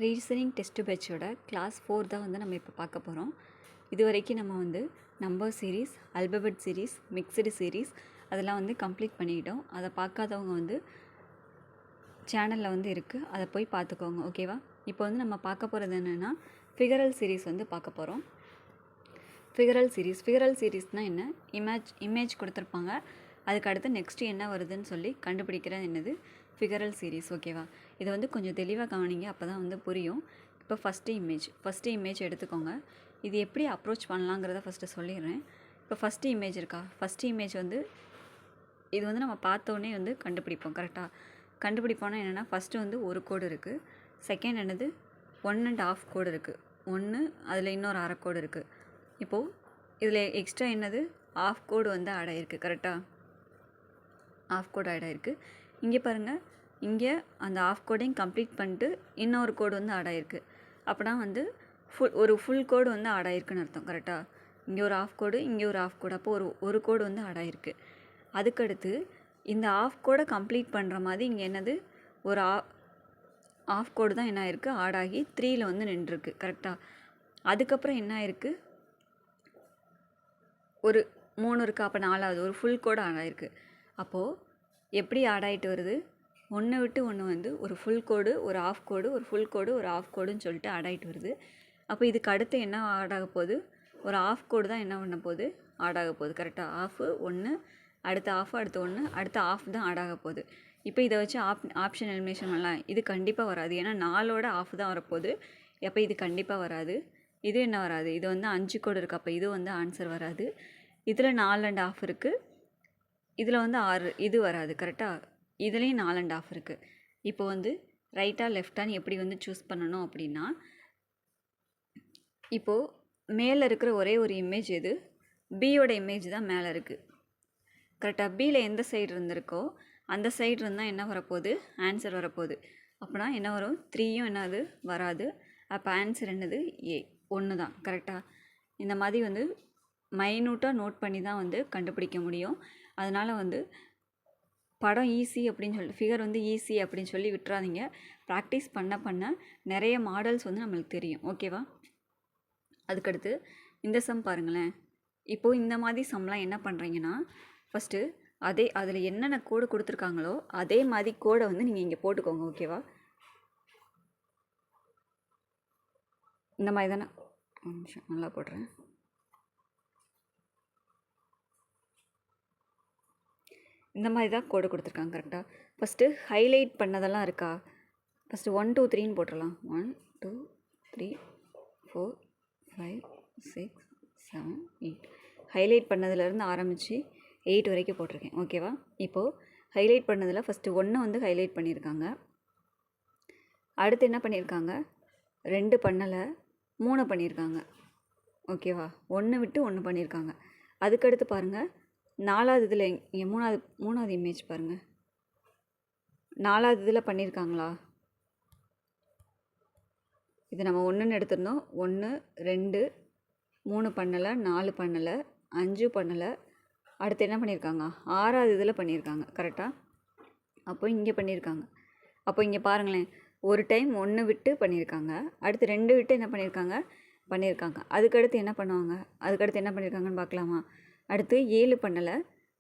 Reasoning test பேட்சோட class 4 தான் வந்து நம்ம இப்போ பார்க்க போகிறோம். இது வரைக்கும் நம்ம வந்து number series, alphabet series, mixed series அதெல்லாம் வந்து கம்ப்ளீட் பண்ணிட்டோம். அதை பார்க்காதவங்க வந்து சேனலில் வந்து இருக்குது, அதை போய் பார்த்துக்கோங்க. ஓகேவா? இப்போ வந்து நம்ம பார்க்க போகிறது என்னென்னா ஃபிகரல் சீரீஸ் வந்து பார்க்க போகிறோம். ஃபிகரல் சீரீஸ்னால் என்ன? இமேஜ் கொடுத்துருப்பாங்க, அதுக்கு அடுத்து நெக்ஸ்ட்டு என்ன வருதுன்னு சொல்லி கண்டுபிடிக்கிறது என்னது ஃபிகரல் சீரீஸ். ஓகேவா? இதை வந்து கொஞ்சம் தெளிவாக கவனிங்க, அப்போ தான் வந்து புரியும். இப்போ ஃபஸ்ட்டு இமேஜ் எடுத்துக்கோங்க. இது எப்படி அப்ரோச் பண்ணலாங்கிறத ஃபஸ்ட்டு சொல்லிடுறேன். இப்போ ஃபஸ்ட்டு இமேஜ் இருக்கா? ஃபஸ்ட்டு இமேஜ் வந்து இது வந்து நம்ம பார்த்தோன்னே வந்து கண்டுபிடிப்போம். கரெக்டாக கண்டுபிடிப்போன்னா என்னென்னா, ஃபஸ்ட்டு வந்து ஒரு கோடு இருக்குது, செகண்ட் என்னது 1.5 கோடு இருக்குது, ஒன்று அதில் இன்னொரு அரை கோடு இருக்குது. இப்போது இதில் எக்ஸ்ட்ரா என்னது ஆஃப் கோடு வந்து ஆட் ஆகிருக்கு. கரெக்டாக ஆஃப் கோடு ஆட் ஆகிருக்கு. இங்கே பாருங்கள், இங்கே அந்த ஆஃப் கோடையும் கம்ப்ளீட் பண்ணிட்டு இன்னொரு கோடு வந்து ஆட் ஆகிருக்கு. அப்படின்னா வந்து ஃபுல் கோடு வந்து ஆட் ஆகிருக்குன்னு அர்த்தம். கரெக்டாக இங்கே ஒரு ஆஃப் கோடு, இங்கே ஒரு ஆஃப் கோடு, அப்போ ஒரு கோடு வந்து ஆட் ஆகிருக்கு. அதுக்கடுத்து இந்த ஆஃப் கோடை கம்ப்ளீட் பண்ணுற மாதிரி இங்கே என்னது ஒரு ஆஃப் கோடு தான் என்ன ஆகிருக்கு, ஆட் ஆகி 3ல் வந்து நின்றுருக்கு. கரெக்டாக அதுக்கப்புறம் என்ன ஆகிருக்கு, ஒரு 3 இருக்குது, அப்போ 4வது ஒரு ஃபுல் கோடு ஆட் ஆகிருக்கு. அப்போது எப்படி ஆட் ஆகிட்டு வருது, ஒன்று விட்டு ஒன்று வந்து ஒரு ஃபுல் கோடு, ஒரு ஆஃப் கோடு, ஒரு ஃபுல் கோடு, ஒரு ஆஃப் கோடுன்னு சொல்லிட்டு ஆட் ஆகிட்டு வருது. அப்போ இதுக்கு அடுத்து என்ன ஆட் ஆக போகுது, ஒரு ஆஃப் கோடு தான் என்ன பண்ண போகுது, ஆட் ஆக போகுது. கரெக்டாக ஆஃபு ஒன்று, அடுத்த ஆஃப், அடுத்து ஒன்று, அடுத்த ஆஃப் தான் ஆட் ஆக போகுது. இப்போ இதை வச்சு ஆப்ஷன் எலிமினேஷன் பண்ணலாம். இது கண்டிப்பாக வராது, ஏன்னா 4ஓட ஆஃப் தான் வரப்போகுது. அப்போ இது கண்டிப்பாக வராது. இது என்ன வராது, இது வந்து 5 கோடு இருக்குது, அப்போ இது வந்து ஆன்சர் வராது. இதில் 4.5 இருக்குது, இதில் வந்து 6, இது வராது. கரெக்டாக இதுலேயும் 4.5 இருக்குது. இப்போ வந்து ரைட்டாக லெஃப்டான்னு எப்படி வந்து சூஸ் பண்ணணும் அப்படின்னா, இப்போது மேலே இருக்கிற ஒரே ஒரு இமேஜ் எது, பியோட இமேஜ் தான் மேலே இருக்குது. கரெக்டாக பியில் எந்த சைடு இருந்திருக்கோ அந்த சைடு இருந்தால் என்ன வரப்போகுது, ஆன்சர் வரப்போகுது. அப்படின்னா என்ன வரும், 3யும் என்னது வராது. அப்போ ஆன்சர் என்னது, ஏ 1 தான். கரெக்டாக இந்த மாதிரி வந்து மைனூட்டாக நோட் பண்ணி தான் வந்து கண்டுபிடிக்க முடியும். அதனால் வந்து படம் ஈஸி அப்படின்னு சொல்லிட்டு, ஃபிகர் வந்து ஈஸி அப்படின்னு சொல்லி விட்டுறாதீங்க. ப்ராக்டிஸ் பண்ண பண்ண நிறைய மாடல்ஸ் வந்து நம்மளுக்கு தெரியும். ஓகேவா? அதுக்கடுத்து இந்த சம் பாருங்களேன். இப்போது இந்த மாதிரி சம்லாம் என்ன பண்ணுறீங்கன்னா, ஃபஸ்ட்டு அதில் என்னென்ன கோடு கொடுத்துருக்காங்களோ அதே மாதிரி கோடை வந்து நீங்கள் இங்கே போட்டுக்கோங்க. ஓகேவா? இந்த மாதிரி தானே, ஒரு நிமிஷம் நல்லா போடுறேன். இந்த மாதிரி தான் கோடு கொடுத்துருக்காங்க. கரெக்டாக ஃபஸ்ட்டு ஹைலைட் பண்ணதெல்லாம் இருக்கா, ஃபஸ்ட்டு 1 2 3ன்னு போட்டுடலாம். 1 2 3 4 5 6 7 8 ஹைலைட் பண்ணதுலேருந்து ஆரம்பித்து 8 வரைக்கும் போட்டிருக்கேன். ஓகேவா? இப்போது ஹைலைட் பண்ணதில் ஃபஸ்ட்டு 1 வந்து ஹைலைட் பண்ணியிருக்காங்க, அடுத்து என்ன பண்ணியிருக்காங்க, 2 பண்ணலை, 3 பண்ணியிருக்காங்க. ஓகேவா? 1 விட்டு 1 பண்ணியிருக்காங்க. அதுக்கடுத்து பாருங்கள், 4வது இதில் இங்கே மூணாவது இமேஜ் பாருங்கள், 4வது இதில் பண்ணியிருக்காங்களா, இது நம்ம 1ன்னு எடுத்துருந்தோம். 1 2 3 பண்ணலை, 4 பண்ணலை, 5 பண்ணலை, அடுத்து என்ன பண்ணியிருக்காங்க, 6வது இதில் பண்ணியிருக்காங்க. கரெக்டாக அப்போ இங்கே பண்ணியிருக்காங்க. அப்போ இங்கே பாருங்களேன், ஒரு டைம் 1 விட்டு பண்ணியிருக்காங்க, அடுத்து 2 விட்டு என்ன பண்ணியிருக்காங்க. அதுக்கடுத்து என்ன பண்ணுவாங்க, அதுக்கடுத்து என்ன பண்ணியிருக்காங்கன்னு பார்க்கலாமா? அடுத்து 7 பண்ணலை,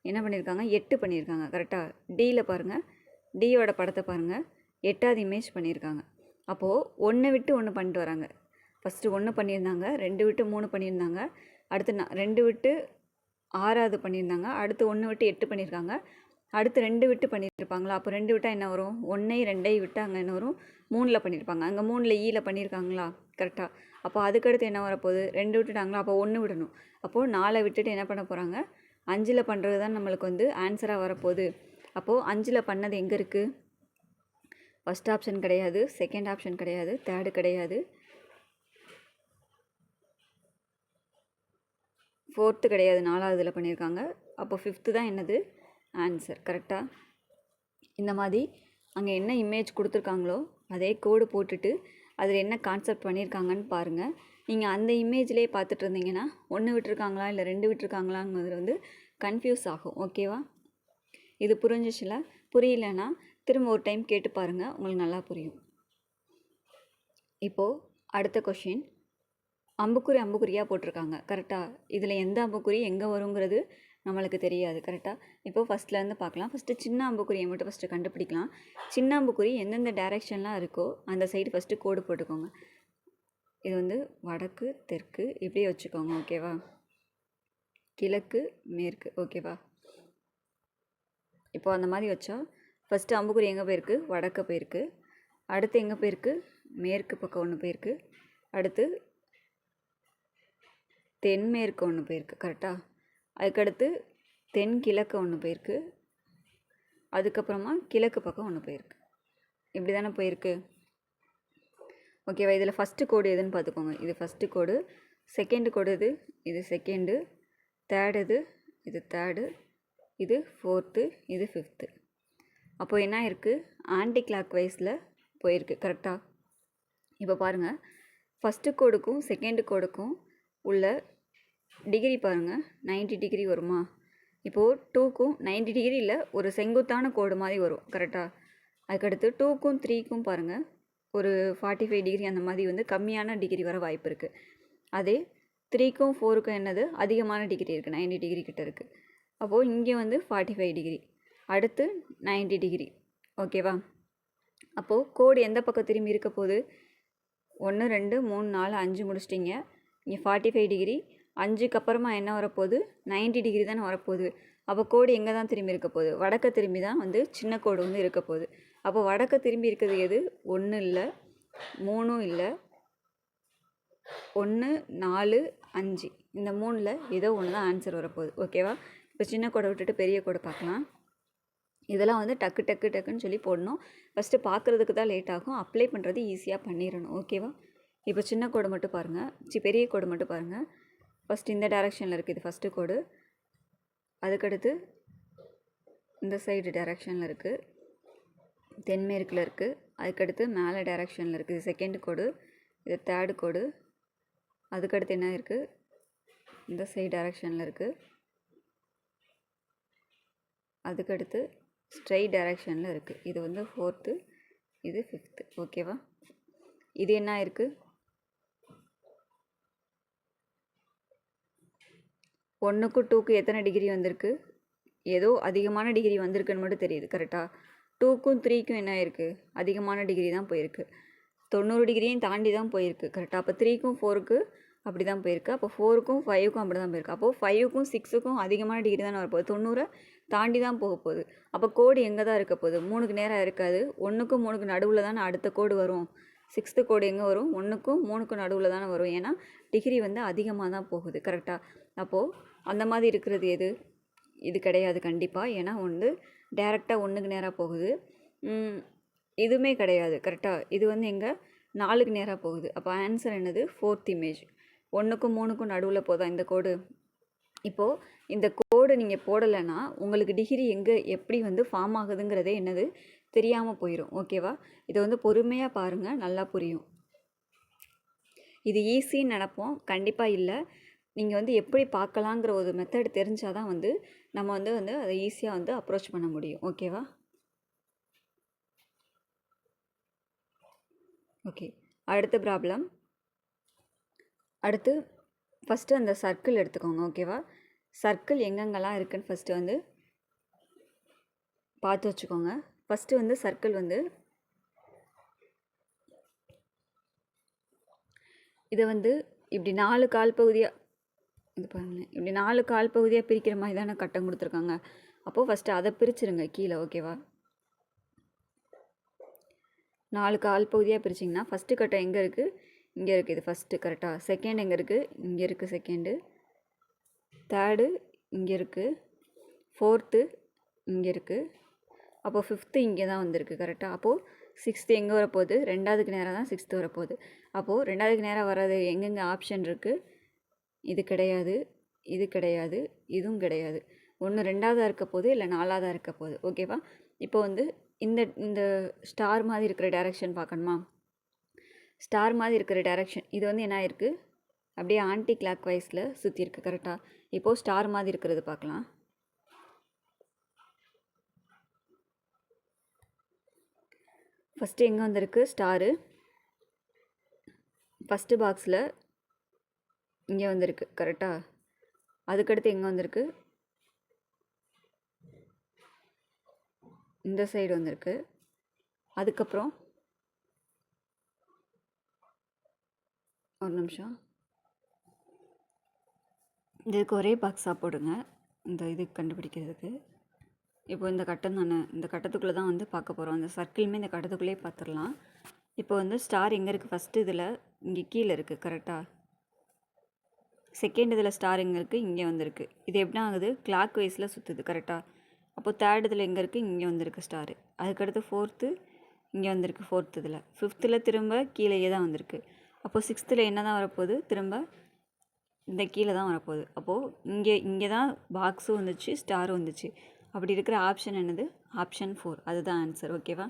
என்ன பண்ணியிருக்காங்க, 8 பண்ணியிருக்காங்க. கரெக்டாக டியில் பாருங்கள், டியோட படத்தை பாருங்கள், 8வது இமேஜ் பண்ணியிருக்காங்க. அப்போது 1 விட்டு 1 பண்ணிட்டு வராங்க. ஃபஸ்ட்டு 1 பண்ணியிருந்தாங்க, 2 விட்டு 3 பண்ணியிருந்தாங்க, அடுத்து 2 விட்டு 6வது பண்ணியிருந்தாங்க, அடுத்து 1 விட்டு 8 பண்ணியிருக்காங்க, அடுத்து 2 விட்டு பண்ணியிருப்பாங்களா. அப்போ 2 விட்டால் என்ன வரும், 1 2 விட்டு அங்கே என்ன வரும், 3ல் பண்ணியிருப்பாங்க, அங்கே 3ல் ஈயில் பண்ணியிருக்காங்களா. கரெக்டாக அப்போ அதுக்கடுத்து என்ன வரப்போகுது, 2 விட்டுட்டாங்களா, அப்போ 1 விடணும். அப்போது 4 விட்டுட்டு என்ன பண்ண போகிறாங்க, 5ல் பண்ணுறது தான் நம்மளுக்கு வந்து ஆன்சராக வரப்போகுது. அப்போது 5ல் பண்ணது எங்கே இருக்குது, ஃபஸ்ட் ஆப்ஷன் கிடையாது, செகண்ட் ஆப்ஷன் கிடையாது, தேர்டு கிடையாது, 4த்து கிடையாது, 4வதுல பண்ணியிருக்காங்க. அப்போ 5த்து தான் என்னது ஆன்சர். கரெக்டாக இந்த மாதிரி அங்கே என்ன இமேஜ் கொடுத்துருக்காங்களோ அதே கோடு போட்டுட்டு அதில் என்ன கான்செப்ட் பண்ணியிருக்காங்கன்னு பாருங்கள். நீங்கள் அந்த இமேஜ்லேயே பார்த்துட்டு இருந்தீங்கன்னா 1 விட்டுருக்காங்களா இல்லை 2 விட்டுருக்காங்களாங்கிறது வந்து கன்ஃபியூஸ் ஆகும். ஓகேவா? இது புரியலைன்னா திரும்ப ஒரு டைம் கேட்டு பாருங்கள், உங்களுக்கு நல்லா புரியும். இப்போது அடுத்த கொஷின், அம்புக்குறி அம்புக்குறியாக போட்டிருக்காங்க கரெக்டாக. இதில் எந்த அம்புக்குறி எங்கே வருங்கிறது நம்மளுக்கு தெரியாது கரெக்டாக. இப்போது ஃபஸ்ட்லேருந்து பார்க்கலாம். ஃபஸ்ட்டு சின்ன அம்புக்குறியை மட்டும் ஃபஸ்ட்டு கண்டுபிடிக்கலாம். சின்ன அம்புக்குறி எந்தெந்த டைரெக்ஷன்லாம் இருக்கோ அந்த சைடு ஃபஸ்ட்டு கோடு போட்டுக்கோங்க. இது வந்து வடக்கு தெற்கு இப்படியே வச்சுக்கோங்க, ஓகேவா. கிழக்கு மேற்கு, ஓகேவா. இப்போ அந்த மாதிரி வச்சா ஃபஸ்ட்டு அம்புக்குறி எங்கே போயிருக்கு, வடக்கு போயிருக்கு. அடுத்து எங்கே போயிருக்கு, மேற்கு பக்கம் ஒன்று போயிருக்கு. அடுத்து தென்மேற்கு ஒன்று போயிருக்கு கரெக்டாக. அதுக்கடுத்து தென்கிழக்கு ஒன்று போயிருக்கு. அதுக்கப்புறமா கிழக்கு பக்கம் ஒன்று போயிருக்கு. இப்படி தானே போயிருக்கு, ஓகேவா. இதில் ஃபஸ்ட்டு கோடு எதுன்னு பார்த்துக்கோங்க. இது ஃபஸ்ட்டு கோடு. செகண்டு கோடு இது செகண்டு. தேர்டு இது தேர்டு. இது ஃபோர்த்து, இது ஃபிஃப்த்து. அப்போது என்ன இருக்குது, ஆன்டி கிளாக் வைஸில் போயிருக்கு கரெக்டாக. இப்போ பாருங்கள், ஃபஸ்ட்டு கோடுக்கும் செகண்டு கோடுக்கும் உள்ள டிகிரி பாருங்கள், 90 டிகிரி வருமா. இப்போது 2க்கும் 90 டிகிரி இல்லை, ஒரு செங்குத்தான கோடு மாதிரி வரும் கரெக்டாக. அதுக்கடுத்து 2க்கும் 3க்கும் பாருங்கள் ஒரு 45 டிகிரி அந்த மாதிரி வந்து கம்மியான டிகிரி வர வாய்ப்பு இருக்குது. அதே 3க்கும் 4க்கும் என்னது அதிகமான டிகிரி இருக்குது, 90 டிகிரி கிட்ட இருக்குது. அப்போது இங்கே வந்து 45 டிகிரி, அடுத்து 90 டிகிரி, ஓகேவா. அப்போது கோடு எந்த பக்கம் திரும்பி இருக்க போகுது, 1 2 3 4 5 முடிச்சிட்டிங்க. இங்கே 45 டிகிரி, 5க்கு அப்புறமா என்ன வரப்போகுது, 90 டிகிரி தானே வரப்போகுது. அப்போ கோடு எங்கே தான் திரும்பி இருக்க போகுது, வடக்க திரும்பி தான் வந்து சின்ன கோடு வந்து இருக்க போகுது. அப்போ வடக்க திரும்பி இருக்கிறது எது, 1 இல்லை 3 இல்லை, 1 4 5, இந்த 3ல் ஏதோ ஒன்று தான் ஆன்சர் வரப்போகுது, ஓகேவா. இப்போ சின்ன கோடை விட்டுட்டு பெரிய கோடை பார்க்கலாம். இதெல்லாம் வந்து டக்கு டக்கு டக்குன்னு சொல்லி போடணும். ஃபஸ்ட்டு பார்க்குறதுக்கு தான் லேட் ஆகும், அப்ளை பண்ணுறது ஈஸியாக பண்ணிடணும், ஓகேவா. இப்போ சின்ன கோடு மட்டும் பாருங்கள், பெரிய கோடு மட்டும் பாருங்கள். ஃபஸ்ட்டு இந்த டைரெக்ஷனில் இருக்குது, இது ஃபஸ்ட்டு கோடு. அதுக்கடுத்து இந்த சைடு டைரெக்ஷனில் இருக்குது, தென்மேற்கில் இருக்குது. அதுக்கடுத்து மேலே டைரெக்ஷனில் இருக்குது, இது செகண்ட் கோடு. இது தேர்டு கோடு. அதுக்கடுத்து என்ன இருக்குது, இந்த சைடு டைரெக்ஷனில் இருக்குது. அதுக்கடுத்து ஸ்ட்ரைட் டைரெக்ஷனில் இருக்குது, இது வந்து ஃபோர்த்து, இது ஃபிஃப்த்து, ஓகேவா. இது என்ன இருக்குது, 1க்கும் 2க்கும் எத்தனை டிகிரி வந்திருக்கு, ஏதோ அதிகமான டிகிரி வந்திருக்குன்னு மட்டும் தெரியுது கரெக்டாக. 2க்கும் 3க்கும் என்ன இருக்குது, அதிகமான டிகிரி தான் போயிருக்கு, 90 டிகிரியும் தாண்டி தான் போயிருக்கு கரெக்டாக. அப்போ 3க்கும் 4க்கு அப்படி தான் போயிருக்கு. அப்போ 4க்கும் 5க்கும் அப்படி தான் போயிருக்கு. அப்போது 5க்கும் 6க்கும் அதிகமான டிகிரி தான் வரப்போகுது, 90 தாண்டி தான் போக போகுது. அப்போ கோடு எங்கே தான் இருக்க போகுது, 3க்கு நேராக இருக்காது, 1க்கும் 3க்கு நடுவில் தானே அடுத்த கோடு வரும். 6th கோடு எங்கே வரும், 1க்கும் 3க்கும் நடுவில் தானே வரும், ஏன்னா டிகிரி வந்து அதிகமாக தான் போகுது கரெக்டாக. அப்போது அந்த மாதிரி இருக்கிறது எது, இது கிடையாது கண்டிப்பாக, ஏன்னா வந்து டேரெக்டாக 1க்கு நேராக போகுது. இதுவுமே கிடையாது கரெக்டாக. இது வந்து எங்கே 4க்கு நேராக போகுது. அப்போ ஆன்சர் என்னது, 4th இமேஜ். 1க்கும் 3க்கும் நடுவில் போதா இந்த கோடு. இப்போது இந்த கோடு நீங்கள் போடலைன்னா உங்களுக்கு டிகிரி எங்கே எப்படி வந்து ஃபார்ம் ஆகுதுங்கிறதே என்னது தெரியாமல் போயிடும், ஓகேவா. இதை வந்து பொறுமையாக பாருங்கள், நல்லா புரியும். இது ஈஸின்னு நினப்போம், கண்டிப்பாக இல்லை. நீங்கள் வந்து எப்படி பார்க்கலாங்கிற ஒரு மெத்தட் தெரிஞ்சால் தான் வந்து நம்ம வந்து அதை ஈஸியாக வந்து அப்ரோச் பண்ண முடியும், ஓகேவா. ஓகே, அடுத்த ப்ராப்ளம். அடுத்து ஃபஸ்ட்டு அந்த சர்க்கிள் எடுத்துக்கோங்க, ஓகேவா. சர்க்கிள் எங்கெங்கெல்லாம் இருக்குதுன்னு ஃபஸ்ட்டு வந்து பார்த்து வச்சுக்கோங்க. ஃபஸ்ட்டு வந்து சர்க்கிள் வந்து இதை வந்து இப்படி 4 கால் பகுதியாக, இது பாருங்களேன், இப்படி 4 கால் பகுதியாக பிரிக்கிற மாதிரி தானே கட்டம் கொடுத்துருக்காங்க. அப்போது ஃபஸ்ட்டு அதை பிரிச்சுருங்க கீழே, ஓகேவா. 4 கால் பகுதியாக பிரிச்சிங்கன்னா ஃபஸ்ட்டு கட்டம் எங்கே இருக்குது, இங்கே இருக்குது, இது ஃபஸ்ட்டு கரெக்டாக. செகண்ட் எங்கே இருக்குது, இங்கே இருக்குது செகண்டு. தேர்டு இங்கே இருக்குது, ஃபோர்த்து இங்கே இருக்குது. அப்போது ஃபிஃப்த்து இங்கே தான் வந்திருக்கு கரெக்டாக. அப்போது 6th எங்கே வரப்போகுது, 2வதுக்கு நேராக தான் 6th வரப்போகுது. அப்போது 2வதுக்கு நேராக வர்றது எங்கெங்கே ஆப்ஷன் இருக்குது, இது கிடையாது, இது கிடையாது, இதுவும் கிடையாது. ஒன்று 2வதாக இருக்க போகுது, இல்லை 4வதாக இருக்க போகுது, ஓகேவா. இப்போ வந்து இந்த ஸ்டார் மாதிரி இருக்கிற டைரெக்ஷன் பார்க்கணுமா. ஸ்டார் மாதிரி இருக்கிற டைரெக்ஷன் இது வந்து என்ன இருக்குது, அப்படியே ஆன்டி கிளாக் வைஸில் சுற்றி இருக்குது கரெக்டாக. இப்போது ஸ்டார் மாதிரி இருக்கிறது பார்க்கலாம். ஃபஸ்ட்டு எங்கே வந்திருக்கு ஸ்டாரு, ஃபஸ்ட்டு பாக்ஸில் இங்கே வந்திருக்கு கரெக்டாக. அதுக்கடுத்து எங்கே வந்திருக்கு, இந்த சைடு வந்திருக்கு. அதுக்கப்புறம் ஒரு நிமிஷம், இதுக்கு ஒரே பாக்ஸாக போடுங்க இந்த இது கண்டுபிடிக்கிறதுக்கு. இப்போ இந்த கட்டம் தானே, இந்த கட்டத்துக்குள்ளே தான் வந்து பார்க்க போகிறோம். அந்த சர்க்கிளுமே இந்த கட்டத்துக்குள்ளேயே பார்த்துடலாம். இப்போ வந்து ஸ்டார் எங்கே இருக்குது, ஃபஸ்ட்டு இதில் இங்கே கீழே இருக்குது கரெக்டாக. செகண்ட் இதில் ஸ்டார் எங்கே இருக்குது, இங்கே வந்திருக்கு. இது எப்படி ஆகுது, கிளாக் வைஸில் சுற்றுது கரெக்டாக. அப்போது தேர்ட் இதில் எங்கே இருக்குது, இங்கே வந்திருக்கு ஸ்டாரு. அதுக்கடுத்து ஃபோர்த்து இங்கே வந்திருக்கு, ஃபோர்த்து இதில். ஃபிஃப்த்தில் திரும்ப கீழேயே தான் வந்திருக்கு. அப்போது சிக்ஸ்த்தில் என்ன தான் வரப்போகுது, திரும்ப இந்த கீழே தான் வரப்போகுது. அப்போது இங்கே தான் பாக்ஸும் வந்துச்சு, ஸ்டாரும் வந்துச்சு. அப்படி இருக்கிற ஆப்ஷன் என்னது, ஆப்ஷன் 4. அதுதான் ஆன்சர். ஓகேவா.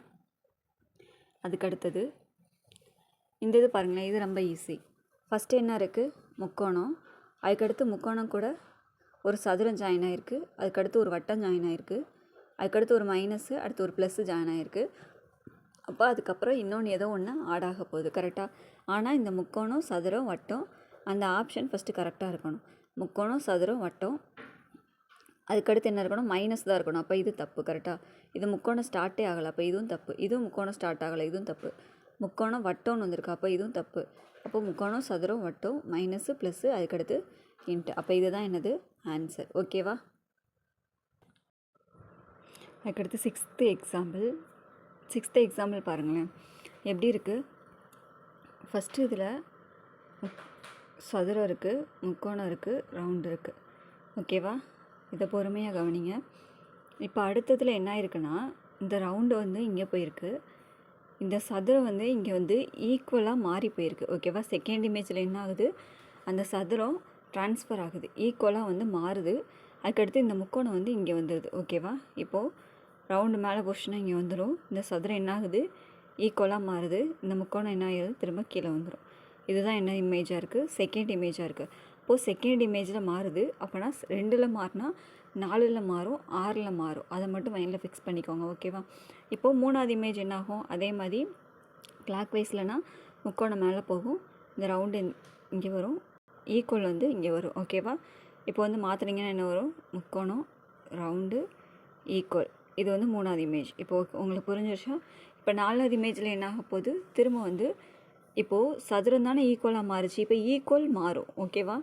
அதுக்கடுத்தது இந்த இது பாருங்களேன், இது ரொம்ப ஈஸி. ஃபஸ்ட்டு என்ன இருக்குது, முக்கோணம். அதுக்கடுத்து முக்கோணம் கூட ஒரு சதுரம் ஜாயின் ஆகிருக்கு. அதுக்கடுத்து ஒரு வட்டம் ஜாயின் ஆகிருக்கு. அதுக்கடுத்து ஒரு மைனஸு, அடுத்து ஒரு ப்ளஸ்ஸு ஜாயின் ஆகிருக்கு. அப்போ அதுக்கப்புறம் இன்னொன்று ஏதோ ஒன்று ஆட் ஆக போகுது கரெக்டாக. ஆனால் இந்த முக்கோணம், சதுரம், வட்டம், அந்த ஆப்ஷன் ஃபஸ்ட்டு கரெக்டாக இருக்கணும். முக்கோணம், சதுரம், வட்டம், அதுக்கடுத்து என்ன இருக்கணும், மைனஸ் தான் இருக்கணும். அப்போ இது தப்பு கரெக்டாக. இது முக்கோணம் ஸ்டார்ட்டே ஆகலை, அப்போ இதுவும் தப்பு. இதுவும் முக்கோணம் ஸ்டார்ட் ஆகலை, இதுவும் தப்பு. முக்கோணம் வட்டம்னு வந்திருக்கு, அப்போ இதுவும் தப்பு. அப்போ முக்கோணம், சதுரம், வட்டம், மைனஸு, ப்ளஸ்ஸு, அதுக்கடுத்து இன்ட்டு. அப்போ இதுதான் என்னது ஆன்சர். ஓகேவா. அதுக்கடுத்து சிக்ஸ்த்து எக்ஸாம்பிள் பாருங்களேன் எப்படி இருக்குது. ஃபஸ்ட்டு இதில் சதுரம் இருக்குது, முக்கோணம் இருக்குது, ரவுண்டு இருக்குது. ஓகேவா. இதை பொறுமையாக கவனிங்க. இப்போ அடுத்ததில் என்ன இருக்குன்னா, இந்த ரவுண்டு வந்து இங்கே போயிருக்கு, இந்த சதுரம் வந்து இங்கே வந்து ஈக்குவலாக மாறி போயிருக்கு. ஓகேவா. செகண்ட் இமேஜில் என்ன ஆகுது, அந்த சதுரம் ட்ரான்ஸ்ஃபர் ஆகுது, ஈக்குவலாக வந்து மாறுது. அதுக்கடுத்து இந்த முக்கோணம் வந்து இங்கே வந்துடுது. ஓகேவா. இப்போது ரவுண்டு மேலே போச்சுன்னா இங்கே வந்துடும். இந்த சதுரம் என்ன ஆகுது, ஈக்குவலாக மாறுது. இந்த முக்கோணம் என்ன ஆகுது, திரும்ப கீழே வந்துடும். இதுதான் என்ன இமேஜாக இருக்குது, செகண்ட் இமேஜாக இருக்குது. இப்போது செகண்ட் இமேஜில் மாறுது. அப்போனா 2ல் மாறினா 4ல் மாறும், 6ல் மாறும். அதை மட்டும் மைண்டில் ஃபிக்ஸ் பண்ணிக்கோங்க. ஓகேவா. இப்போது 3வது இமேஜ் என்னாகும், அதே மாதிரி கிளாக் வைஸ்லனா முக்கோணம் மேலே போகும், இந்த ரவுண்டு இங்கே வரும், ஈக்குவல் வந்து இங்கே வரும். ஓகேவா. இப்போ வந்து மாற்றுனீங்கன்னா என்ன வரும், முக்கோணம், ரவுண்டு, ஈக்குவல். இது வந்து 3வது இமேஜ். இப்போது உங்களுக்கு புரிஞ்சிருச்சா. இப்போ 4வது இமேஜில் என்ன ஆக போகுது, திரும்ப வந்து இப்போது சதுரம் தானே ஈக்குவலாக மாறுச்சு, இப்போ ஈக்குவல் மாறும். ஓகேவா.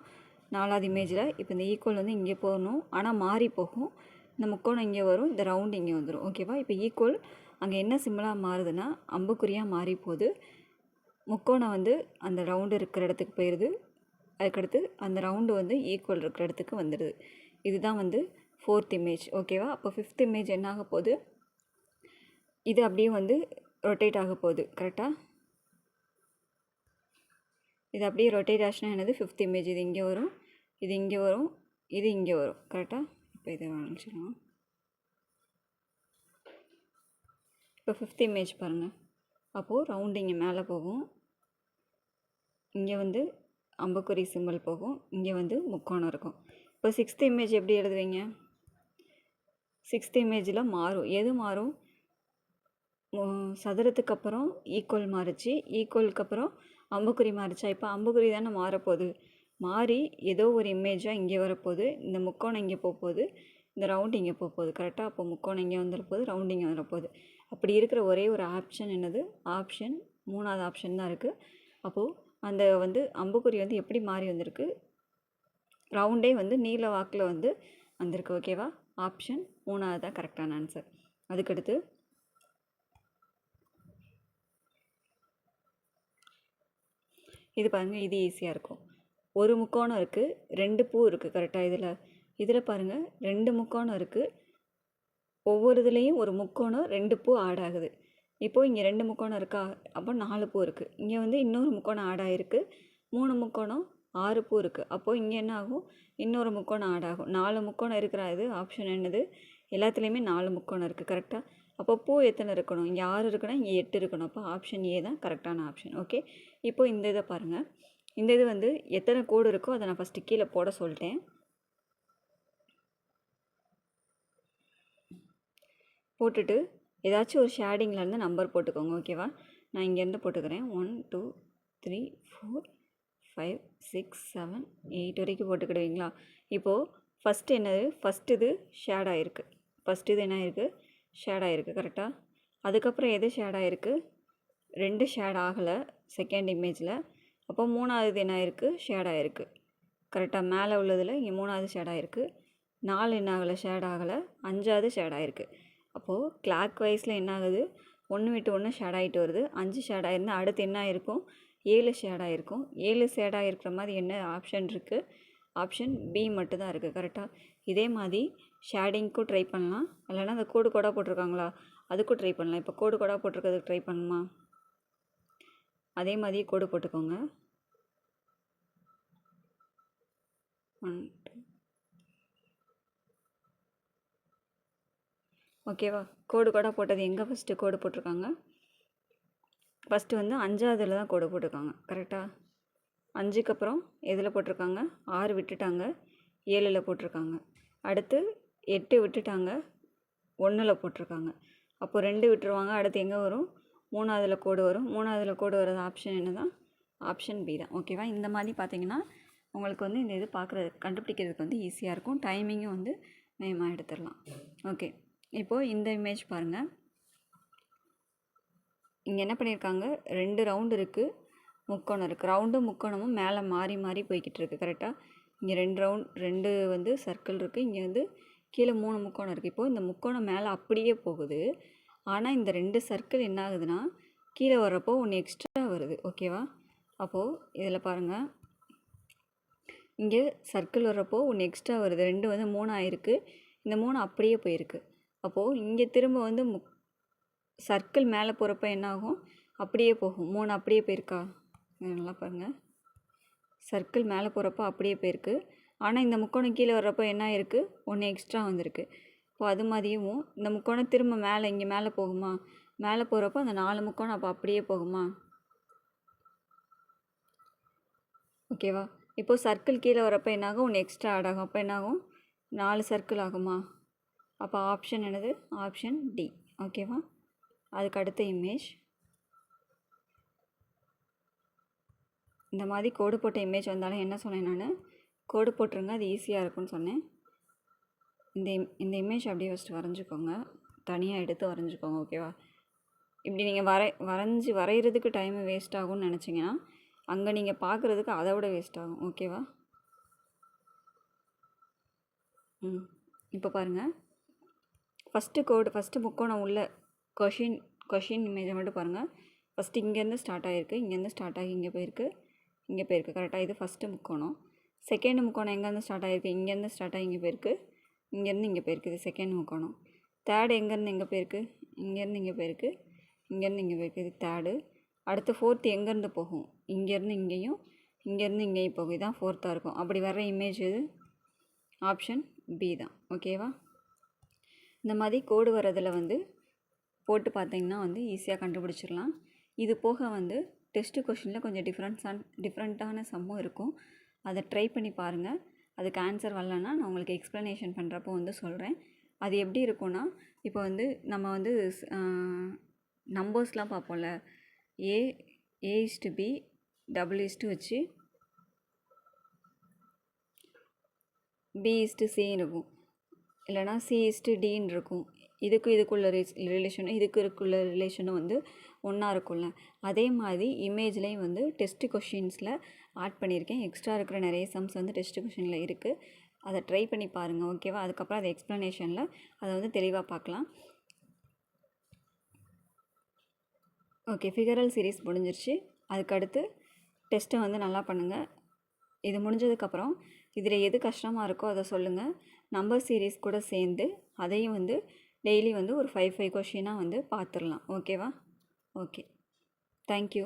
4வது இமேஜில் இப்போ இந்த ஈக்குவல் வந்து இங்கே போகணும், ஆனால் மாறி போகும். இந்த முக்கோணம் இங்கே வரும், இந்த ரவுண்டு இங்கே வந்துடும். ஓகேவா. இப்போ ஈக்குவல் அங்கே என்ன சிம்பிளாக மாறுதுன்னா அம்புக்குறியாக மாறி போகுது. முக்கோணம் வந்து அந்த ரவுண்டு இருக்கிற இடத்துக்கு போயிடுது. அதுக்கடுத்து அந்த ரவுண்டு வந்து ஈக்குவல் இருக்கிற இடத்துக்கு வந்துடுது. இதுதான் வந்து 4th இமேஜ். ஓகேவா. அப்போ 5th இமேஜ் என்ன ஆக போகுது, இது அப்படியே வந்து ரொட்டேட் ஆக போகுது கரெக்டாக. இது அப்படியே ரொட்டேட் ஆச்சுன்னா என்னது, 5th இமேஜ். இது இங்கே வரும், இது இங்கே வரும், இது இங்கே வரும் கரெக்டாக. இப்போ இதை ஆரம்பிச்சிடலாம். இப்போ 5th இமேஜ் பாருங்கள். அப்போது ரவுண்டு இங்கே மேலே போகும், இங்கே வந்து அம்புக்குறி சிம்பிள் போகும், இங்கே வந்து முக்கோணம் இருக்கும். இப்போ 6th இமேஜ் எப்படி எழுதுவீங்க, 6th இமேஜில் மாறும். எது மாறும், சதுரத்துக்கு அப்புறம் ஈக்குவல் மாறுச்சு, ஈக்குவலுக்கு அப்புறம் அம்புக்குறி மாறுச்சா. இப்போ அம்புக்குறி தானே மாறப்போகுது, மாறி ஏதோ ஒரு இமேஜாக இங்கே வரப்போகுது. இந்த முக்கோணம் இங்கே போகுது, இந்த ரவுண்டு இங்கே போகுது கரெக்டாக. அப்போ முக்கோணம் இங்கே வந்துடப்போகுது, ரவுண்டு இங்கே வந்துடப்போகுது. அப்படி இருக்கிற ஒரே ஒரு ஆப்ஷன் என்னது, ஆப்ஷன் 3வது ஆப்ஷன் தான் இருக்குது. அப்போது அந்த வந்து அம்புக்குறி வந்து எப்படி மாறி வந்திருக்கு, ரவுண்டே வந்து நீல வாக்கில் வந்து வந்திருக்கு. ஓகேவா. ஆப்ஷன் 3வது தான் கரெக்டான ஆன்சர். அதுக்கடுத்து இது பாருங்கள், இது ஈஸியாக இருக்கும். ஒரு முக்கோணம் இருக்குது, 2 பூ இருக்குது கரெக்டாக. இதில் பாருங்கள் 2 முக்கோணம் இருக்குது. ஒவ்வொரு இதுலேயும் ஒரு முக்கோணம் 2 பூ ஆட் ஆகுது. இப்போது இங்கே 2 முக்கோணம் இருக்கா, அப்போ 4 பூ இருக்குது. இங்கே வந்து இன்னொரு முக்கோணம் ஆட் ஆகிருக்கு, 3 முக்கோணம், 6 பூ இருக்குது. அப்போது இங்கே என்ன ஆகும், இன்னொரு முக்கோணம் ஆட் ஆகும். 4 முக்கோணம் இருக்கிற இது ஆப்ஷன் என்னது, எல்லாத்துலேயுமே 4 முக்கோணம் இருக்குது கரெக்டாக. அப்போ பூ எத்தனை இருக்கணும், இங்கே 6 இருக்குன்னா இங்கே 8 இருக்கணும். அப்போ ஆப்ஷன் ஏ தான் கரெக்டான ஆப்ஷன். ஓகே. இப்போது இந்த இதை பாருங்கள், இந்த இது வந்து எத்தனை கோடு இருக்கோ அதை நான் ஃபஸ்ட்டு கீழே போட சொல்லிட்டேன். போட்டுட்டு ஏதாச்சும் ஒரு ஷேடிங்கில் இருந்து நம்பர் போட்டுக்கோங்க. ஓகேவா. நான் இங்கேருந்து போட்டுக்கிறேன் 1 2 3 4 5 6 7 8 வரைக்கும் போட்டுக்கிடுவீங்களா? இப்போது ஃபஸ்ட்டு என்னது, ஃபஸ்ட்டு இது ஷேட் ஆகிருக்கு. ஃபஸ்ட்டு இது என்ன ஆகிருக்கு, ஷேட் ஆகிருக்கு கரெக்டாக. அதுக்கப்புறம் எது ஷேட் ஆகிருக்கு, 2 ஷேட் ஆகலை செகண்ட் இமேஜில். அப்போ மூணாவது என்ன ஆகிருக்கு, ஷேட் ஆகிருக்கு கரெக்டாக. மேலே உள்ளதில் இங்கே மூணாவது ஷேட் ஆகிருக்கு. 4 என்ன ஆகலை, ஷேட் ஆகலை. 5வது ஷேட் ஆகிருக்கு. அப்போது கிளாக் வைஸில் என்ன ஆகுது, 1 விட்டு 1 ஷேட் ஆகிட்டு வருது. 5 ஷேட் ஆகிருந்தால் அடுத்து என்ன ஆகிருக்கும், 7 ஷேட் ஆகிருக்கும். 7 ஷேட் ஆகிருக்கிற மாதிரி என்ன ஆப்ஷன் இருக்குது, ஆப்ஷன் பி மட்டும்தான் இருக்குது கரெக்டாக. இதே மாதிரி ஷேடிங்க்கும் ட்ரை பண்ணலாம், இல்லைனா அந்த கோடு கோடாக போட்டிருக்காங்களா அதுக்கும் ட்ரை பண்ணலாம். இப்போ கோடு கோடாக போட்டிருக்கிறதுக்கு ட்ரை பண்ணணுமா, அதே மாதிரி கோடு போட்டுக்கோங்க. 1 2 ஓகேவா. கோடு கோடாக போட்டது எங்கே ஃபஸ்ட்டு கோடு போட்டிருக்காங்க, ஃபஸ்ட்டு வந்து 5வதுல தான் கோடு போட்டிருக்காங்க கரெக்டாக. 5க்கு அப்புறம் எதில் போட்டிருக்காங்க, 6 விட்டுட்டாங்க, 7ல் போட்டிருக்காங்க. அடுத்து 8 விட்டுட்டாங்க, 1ல் போட்டிருக்காங்க. அப்போது 2 விட்டுருவாங்க. அடுத்து எங்கே வரும், 3வதுல கோடு வரும். 3வதுல கோடு வர்றது ஆப்ஷன் என்ன தான், ஆப்ஷன் பி தான் ஓகேவா. இந்த மாதிரி பார்த்தீங்கன்னா உங்களுக்கு வந்து இந்த இது பார்க்குறது கண்டுபிடிக்கிறதுக்கு வந்து ஈஸியாக இருக்கும். டைமிங்கும் வந்து வேகமாக எடுத்துடலாம். ஓகே, இப்போது இந்த இமேஜ் பாருங்கள். இங்கே என்ன பண்ணியிருக்காங்க, 2 ரவுண்டு இருக்குது, முக்கோணம் இருக்குது. ரவுண்டும் முக்கோணமும் மேலே மாறி மாறி போய்கிட்டு இருக்குது கரெக்டாக. இங்கே 2 வந்து சர்க்கிள் இருக்குது, இங்கே வந்து கீழே 3 முக்கோணம் இருக்குது. இப்போது இந்த முக்கோணம் மேலே அப்படியே போகுது. ஆனால் இந்த 2 சர்க்கிள் என்ன ஆகுதுன்னா கீழே வர்றப்போ 1 எக்ஸ்ட்ரா வருது ஓகேவா. அப்போது இதில் பாருங்கள், இங்கே சர்க்கிள் வர்றப்போ 1 எக்ஸ்ட்ரா வருது. 2 வந்து 3 ஆயிருக்கு, இந்த 3 அப்படியே போயிருக்கு. அப்போது இங்கே திரும்ப வந்து சர்க்கிள் மேலே போகிறப்ப என்ன ஆகும், அப்படியே போகும். 3 அப்படியே போயிருக்கா, நல்லா பாருங்கள். சர்க்கிள் மேலே போகிறப்போ அப்படியே போயிருக்கு. ஆனால் இந்த முக்கோணம் கீழே வர்றப்போ என்ன ஆயிருக்கு, 1 எக்ஸ்ட்ரா வந்திருக்கு. இப்போ அது மாதிரியும் இந்த முக்கோணம் திரும்ப மேலே இங்கே மேலே போகுமா, மேலே போகிறப்போ அந்த 4 முக்கோணம் அப்போ அப்படியே போகுமா ஓகேவா. இப்போது சர்க்கிள் கீழே வரப்போ என்னாகும், 1 எக்ஸ்ட்ரா ஆட் ஆகும். அப்போ என்னாகும், 4 சர்க்கிள் ஆகுமா. அப்போ ஆப்ஷன் என்னது, ஆப்ஷன் டி ஓகேவா. அதுக்கு அடுத்த இமேஜ் இந்த மாதிரி கோடு போட்ட இமேஜ் வந்தாலும் என்ன சொன்னேன் நான், கோடு போட்டுருங்க, அது ஈஸியாக இருக்கும்னு சொன்னேன். இந்த இமேஜ் அப்படியே ஃபஸ்ட்டு வரைஞ்சிக்கோங்க, தனியாக எடுத்து வரைஞ்சிக்கோங்க ஓகேவா. இப்படி நீங்கள் வரைகிறதுக்கு டைம் வேஸ்ட் ஆகும்னு நினச்சிங்கன்னா அங்கே நீங்கள் பார்க்குறதுக்கு அதை விட வேஸ்ட் ஆகும் ஓகேவா. இப்போ பாருங்கள், ஃபஸ்ட்டு முக்கோணம் உள்ள கொஷின் இமேஜை மட்டும் பாருங்கள். ஃபஸ்ட்டு இங்கேருந்து ஸ்டார்ட் ஆகிருக்கு, இங்கேருந்து ஸ்டார்ட் ஆகி இங்கே போயிருக்கு கரெக்டாக. இது ஃபஸ்ட்டு முக்கோணம். செகண்ட் முக்கோணம் எங்கேருந்து ஸ்டார்ட் ஆகிருக்கு, இங்கேருந்து ஸ்டார்ட் ஆகி இங்கே போயிருக்கு, இங்கேருந்து இங்கே போயிருக்கு, இது செகண்ட் முக்கோணம். தேர்டு எங்கேருந்து எங்கே போயிருக்கு, இங்கேருந்து இங்கே போயிருக்கு, இங்கேருந்து இங்கே போயிருக்கு, இது தேர்டு. அடுத்து ஃபோர்த்து எங்கேருந்து போகும், இங்கேருந்து இங்கேயும் இங்கேருந்து இங்கேயும் போகும், இதுதான் ஃபோர்த்தாக இருக்கும். அப்படி வர்ற இமேஜ் இது ஆப்ஷன் பி தான் ஓகேவா. இந்த மாதிரி கோடு வரதில் வந்து போட்டு பார்த்தீங்கன்னா வந்து ஈஸியாக கண்டுபிடிச்சிடலாம். இது போக வந்து டெஸ்ட்டு கொஷினில் கொஞ்சம் டிஃப்ரெண்ட்டான சம்மும் இருக்கும், அதை ட்ரை பண்ணி பாருங்கள். அதுக்கு ஆன்சர் வரலன்னா நான் உங்களுக்கு எக்ஸ்ப்ளனேஷன் பண்ணுறப்போ வந்து சொல்கிறேன். அது எப்படி இருக்கும்னா, இப்போ வந்து நம்ம வந்து நம்பர்ஸ்லாம் பார்ப்போம்ல, A/B டபுள் வச்சு B/C இருக்கும், இல்லைனா C/Dன்னு இருக்கும். இதுக்குள்ள ரிலேஷனும் வந்து ஒன்றா இருக்கும்ல. அதே மாதிரி இமேஜ்லேயும் வந்து டெஸ்ட்டு கொஷின்ஸில் ஆட் பண்ணியிருக்கேன். எக்ஸ்ட்ரா இருக்கிற நிறைய சம்ஸ் வந்து டெஸ்ட்டு கொஷினில் இருக்குது, அதை ட்ரை பண்ணி பாருங்கள் ஓகேவா. அதுக்கப்புறம் அது எக்ஸ்ப்ளனேஷனில் அதை வந்து தெளிவாக பார்க்கலாம். ஓகே, ஃபிகரல் சீரீஸ் முடிஞ்சிருச்சு. அதுக்கடுத்து டெஸ்ட்டை வந்து நல்லா பண்ணுங்கள். இது முடிஞ்சதுக்கப்புறம் இதில் எது கஷ்டமாக இருக்கோ அதை சொல்லுங்கள். நம்பர் சீரீஸ் கூட சேர்ந்து அதையும் வந்து டெய்லி வந்து ஒரு 5 கொஷினாக வந்து பார்த்துடலாம் ஓகேவா. Okay, thank you.